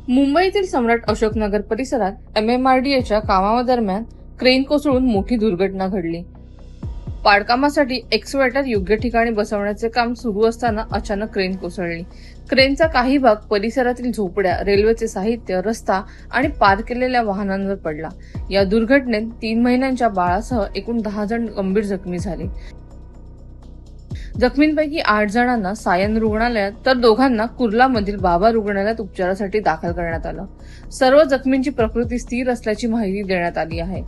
मुंबईतील सम्राट अशोकनगर परिसरात MMRDAच्या कामादरम्यान क्रेन कोसळून मोठी दुर्घटना घडली। पाडकामासाठी एक्सकॅव्हेटर योग्य ठिकाणी बसवण्याचे काम सुरू असताना अचानक क्रेन कोसळली। क्रेनचा काही भाग परिसरातील झोपड्या, रेल्वेचे साहित्य, रस्ता आणि पार्क केलेल्या वाहनांवर पडला। या दुर्घटनेत 3 महिन्यांच्या बाळासह एकूण 10 जण गंभीर जखमी झाले। जखमींपैकी 8 जणांना सायन रुग्णालयात तर दोघांना कुर्लामधील बाबा रुग्णालयात उपचारासाठी दाखल करण्यात आलं। सर्व जखमींची प्रकृती स्थिर असल्याची माहिती देण्यात आली आहे।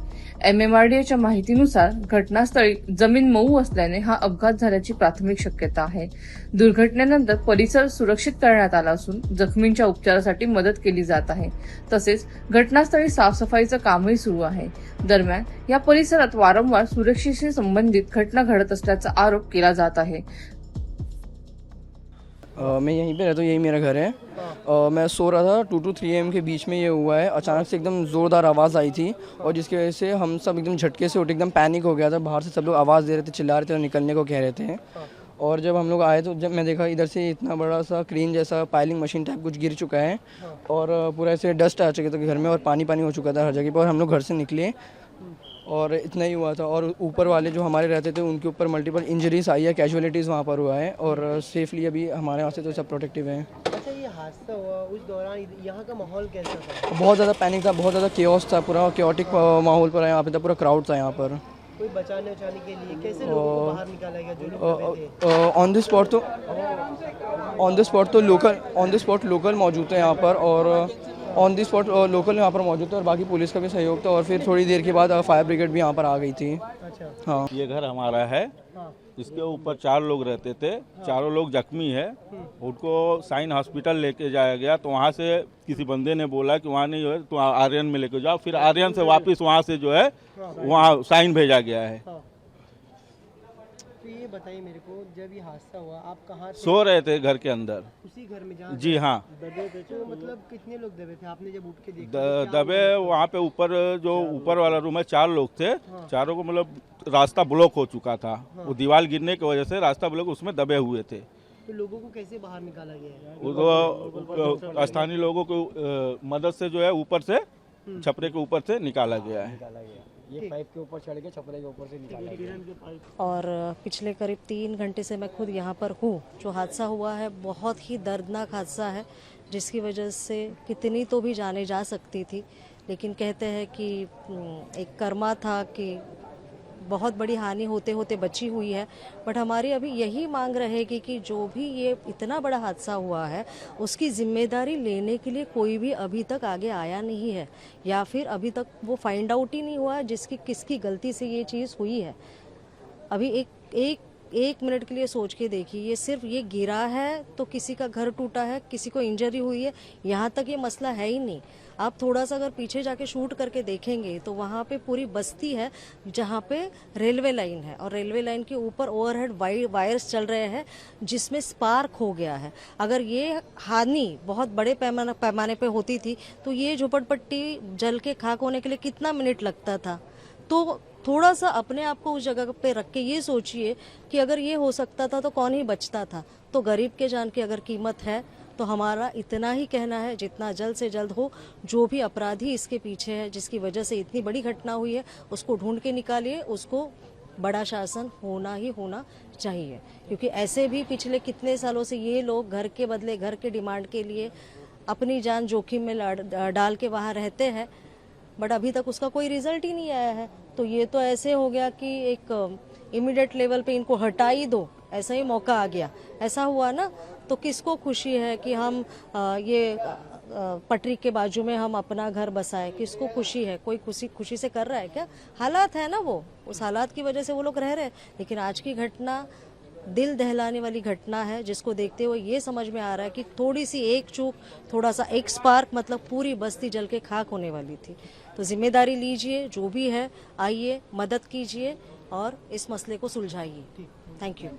MMRDAच्या माहितीनुसार घटनास्थळी जमीन मऊ असल्याने हा अपघात झाल्याची प्राथमिक शक्यता आहे। दुर्घटनेनंतर परिसर सुरक्षित करण्यात आला असून जखमींच्या उपचारासाठी मदत केली जात आहे। तसेच घटनास्थळी साफसफाईचं कामही सुरू आहे। दरम्यान या परिसरात वारंवार सुरक्षेशी संबंधित घटना घडत असल्याचा आरोप केला जात आहे। मैं यहीं पे रहता हूँ, यही मेरा घर है। मैं सो रहा था, 2 to 3 AM के बीच में ये हुआ है। अचानक से एकदम ज़ोरदार आवाज़ आई थी और जिसकी वजह से हम सब एकदम झटके से उठे, एकदम पैनिक हो गया था। बाहर से सब लोग आवाज़ दे रहे थे, चिल्ला रहे थे और निकलने को कह रहे थे। और जब हम लोग आए तो जब मैं देखा इधर से इतना बड़ा सा क्रेन जैसा पाइलिंग मशीन टाइप कुछ गिर चुका है और पूरा ऐसे डस्ट आ चुका था घर में और पानी पानी हो चुका था हर जगह पर। और हम लोग घर से निकले और इतना ही हुआ था। और ऊपर वाले जो हमारे रहते थे उनके ऊपर मल्टीपल इंजरीज आई है, कैजुअलिटीज़ वहाँ पर हुआ है और सेफली अभी हमारे यहाँ से तो सब प्रोटेक्टिव है। अच्छा, ये हादसा हुआ उस दौरान यहाँ का माहौल कैसा था? बहुत ज़्यादा पैनिक था, बहुत ज़्यादा केओस था, पूरा केओटिक माहौल पर यहाँ पे था, पूरा क्राउड था यहाँ पर। कोई बचाने के लिए कैसे लोगों को बाहर निकाला गया जो लोग दबे थे? ऑन द स्पॉट लोकल मौजूद थे यहाँ पर और ऑन द स्पॉट लोकल यहाँ पर मौजूद थे और बाकी पुलिस का भी सहयोग था और फिर थोड़ी देर के बाद फायर ब्रिगेड भी यहाँ पर आ गई थी। अच्छा, हाँ, ये घर हमारा है। हाँ, इसके ऊपर 4 लोग रहते थे। चारों लोग जख्मी है। उनको साइन हॉस्पिटल लेके जाया गया तो वहाँ से किसी बंदे ने बोला कि वहाँ नहीं है तो आर्यन में लेके जाओ। फिर आर्यन से वापस वहाँ से जो है वहाँ साइन भेजा गया है। हाँ। तो ये बताइए मेरे को, जब ये हादसा हुआ आप कहाँ थे? सो रहे थे घर के अंदर। उसी घर में जहाँ जी हाँ। दबे थे? तो मतलब कितने लोग दबे थे आपने जब उठ के देखा? दबे वहाँ पे ऊपर जो ऊपर वाला रूम है 4 लोग थे। चारों को मतलब रास्ता ब्लॉक हो चुका था। वो दीवार गिरने की वजह से रास्ता ब्लॉक, उसमें दबे हुए थे। तो लोगों को कैसे बाहर निकाला गया है? वो स्थानीय लोगों को मदद से जो है ऊपर से छपरे के ऊपर से निकाला गया है। ये पाइप के ऊपर चढ़ के छपरे के ऊपर से निकाला गया। और पिछले करीब 3 घंटे से मैं खुद यहाँ पर हूँ। जो हादसा हुआ है बहुत ही दर्दनाक हादसा है, जिसकी वजह से कितनी तो भी जाने जा सकती थी, लेकिन कहते हैं कि एक कर्मा था कि बहुत बड़ी हानि होते होते बची हुई है। बट हमारी अभी यही मांग रहेगी कि जो भी ये इतना बड़ा हादसा हुआ है उसकी जिम्मेदारी लेने के लिए कोई भी अभी तक आगे आया नहीं है, या फिर अभी तक वो फाइंड आउट ही नहीं हुआ है जिसकी किसकी गलती से ये चीज़ हुई है। अभी एक मिनट के लिए सोच के देखिए, ये सिर्फ ये गिरा है तो किसी का घर टूटा है, किसी को इंजरी हुई है, यहाँ तक ये मसला है ही नहीं। आप थोड़ा सा अगर पीछे जाके शूट करके देखेंगे तो वहाँ पे पूरी बस्ती है जहाँ पे रेलवे लाइन है और रेलवे लाइन के ऊपर ओवरहेड वायर्स चल रहे हैं जिसमें स्पार्क हो गया है। अगर ये हानि बहुत बड़े पैमाने पे होती थी तो ये झोपड़पट्टी जल के खाक होने के लिए कितना मिनट लगता था। तो थोड़ा सा अपने आप को उस जगह पे रख के ये सोचिए कि अगर ये हो सकता था तो कौन ही बचता था। तो गरीब के जान की अगर कीमत है तो हमारा इतना ही कहना है, जितना जल्द से जल्द हो जो भी अपराधी इसके पीछे है जिसकी वजह से इतनी बड़ी घटना हुई है उसको ढूंढ के निकालिए। उसको बड़ा शासन होना चाहिए, क्योंकि ऐसे भी पिछले कितने सालों से ये लोग घर के बदले, घर के डिमांड के लिए अपनी जान जोखिम में डाल के वहाँ रहते हैं, बट अभी तक उसका कोई रिजल्ट ही नहीं आया है। तो ये तो ऐसे हो गया कि एक इमीडिएट लेवल पे इनको हटा ही दो, ऐसा ही मौका आ गया, ऐसा हुआ ना। तो किसको खुशी है कि हम ये पटरी के बाजू में हम अपना घर बसाए? किसको खुशी है? कोई खुशी से कर रहा है क्या? हालात है ना, वो उस हालात की वजह से वो लोग रह रहे हैं। लेकिन आज की घटना दिल दहलाने वाली घटना है, जिसको देखते हुए ये समझ में आ रहा है कि थोड़ी सी एक चूक, थोड़ा सा एक स्पार्क, मतलब पूरी बस्ती जल के खाक होने वाली थी। तो जिम्मेदारी लीजिए, जो भी है आइए, मदद कीजिए और इस मसले को सुलझाइए। Thank you.